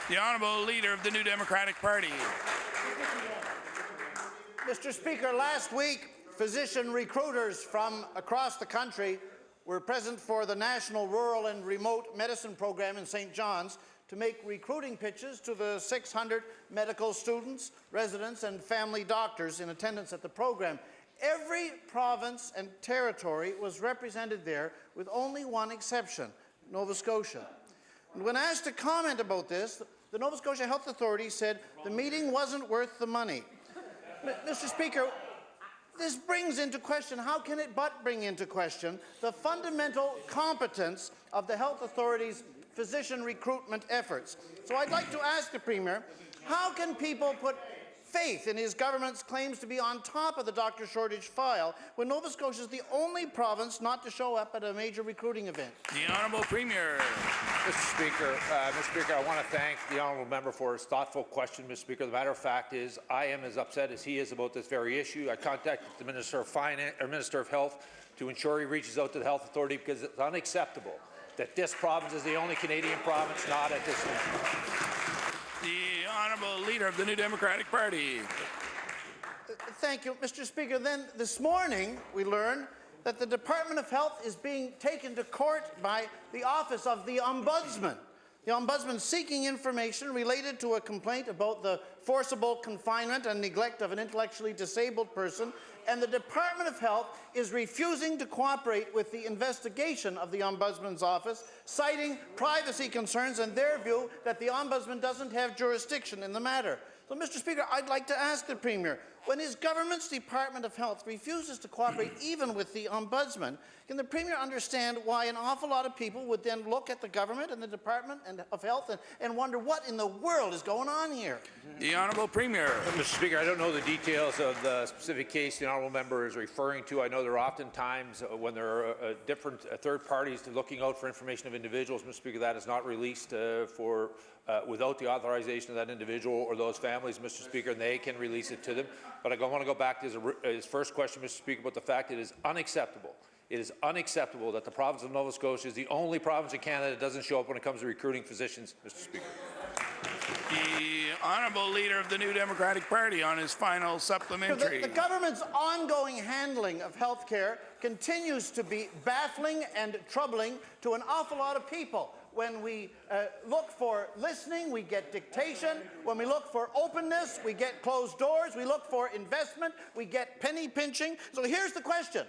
The Honourable Leader of the New Democratic Party. Mr. Speaker, last week, physician recruiters from across the country were present for the National Rural and Remote Medicine Program in St. John's to make recruiting pitches to the 600 medical students, residents and family doctors in attendance at the program. Every province and territory was represented there with only one exception, Nova Scotia. And when asked to comment about this, the Nova Scotia Health Authority said the meeting wasn't worth the money. Mr. Speaker, this brings into question, how can it but bring into question, the fundamental competence of the Health Authority's physician recruitment efforts. So I'd like to ask the Premier, how can people put faith in his government's claims to be on top of the doctor shortage file when Nova Scotia is the only province not to show up at a major recruiting event? The Honourable Premier. Mr. Speaker, I want to thank the honourable member for his thoughtful question, Mr. Speaker. The matter of fact is, I am as upset as he is about this very issue. I contacted the Minister of Finance, or Minister of Health, to ensure he reaches out to the Health Authority because it's unacceptable that this province is the only Canadian province not at this time. The Honourable Leader of the New Democratic Party. Thank you, Mr. Speaker. Then this morning we learned that the Department of Health is being taken to court by the Office of the Ombudsman. The Ombudsman seeking information related to a complaint about the forcible confinement and neglect of an intellectually disabled person, and the Department of Health is refusing to cooperate with the investigation of the Ombudsman's office, citing privacy concerns and their view that the Ombudsman doesn't have jurisdiction in the matter. So, Mr. Speaker, I'd like to ask the Premier, when his government's Department of Health refuses to cooperate even with the Ombudsman, can the Premier understand why an awful lot of people would then look at the government and the Department of Health and wonder what in the world is going on here? The Honourable Premier. Mr. Speaker, I don't know the details of the specific case the honourable member is referring to. I know there are often times when there are different third parties looking out for information of individuals, Mr. Speaker, that is not released without the authorization of that individual or those families, Mr. Speaker, and they can release it to them. But I want to go back to his first question, Mr. Speaker, about the fact it is unacceptable. It is unacceptable that the province of Nova Scotia is the only province in Canada that doesn't show up when it comes to recruiting physicians, Mr. Speaker. The Honourable Leader of the New Democratic Party on his final supplementary. The government's ongoing handling of health care continues to be baffling and troubling to an awful lot of people. When we look for listening, we get dictation. When we look for openness, we get closed doors. We look for investment, we get penny pinching. So here's the question.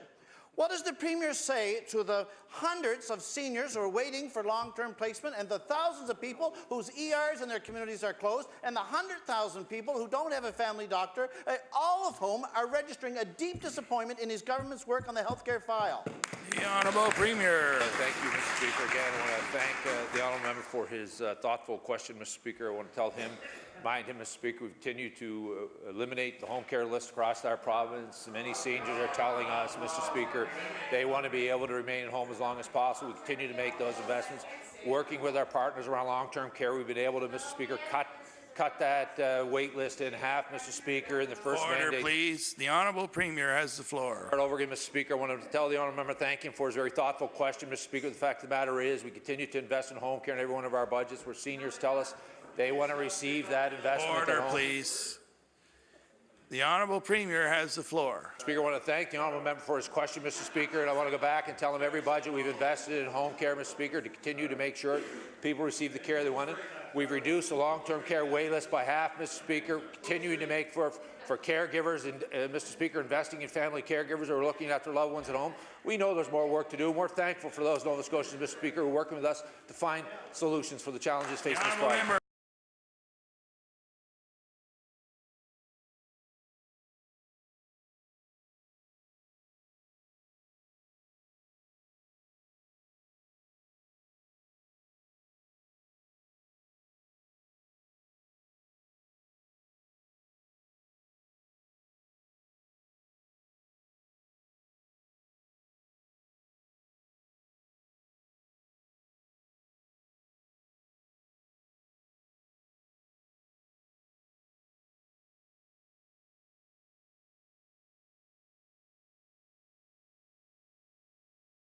What does the Premier say to the hundreds of seniors who are waiting for long-term placement and the thousands of people whose ERs in their communities are closed and the 100,000 people who don't have a family doctor, all of whom are registering a deep disappointment in his government's work on the healthcare file? The Honourable Premier. Thank you, Mr. Speaker. Again, I want to thank the honourable member for his thoughtful question, Mr. Speaker. I want to tell him, Mr. Speaker, we continue to eliminate the home care list across our province. Many seniors are telling us, Mr. Speaker, they want to be able to remain at home as long as possible. We continue to make those investments. Working with our partners around long-term care, we've been able to, Mr. Speaker, cut that wait list in half, Mr. Speaker, in the first Order, mandate. please. The Honourable Premier has the floor. Over again, Mr. Speaker. I want to tell the honourable member, thank him for his very thoughtful question, Mr. Speaker. The fact of the matter is, we continue to invest in home care in every one of our budgets, where seniors tell us they want to receive that investment. Order, please. The Honourable Premier has the floor. Speaker, I want to thank the honourable member for his question, Mr. Speaker, and I want to go back and tell him every budget we've invested in home care, Mr. Speaker, to continue to make sure people receive the care they wanted. We've reduced the long-term care wait list by half, Mr. Speaker, continuing to make for caregivers and, Mr. Speaker, investing in family caregivers who are looking after loved ones at home. We know there's more work to do, and we're thankful for those Nova Scotians, Mr. Speaker, who are working with us to find solutions for the challenges facing this province.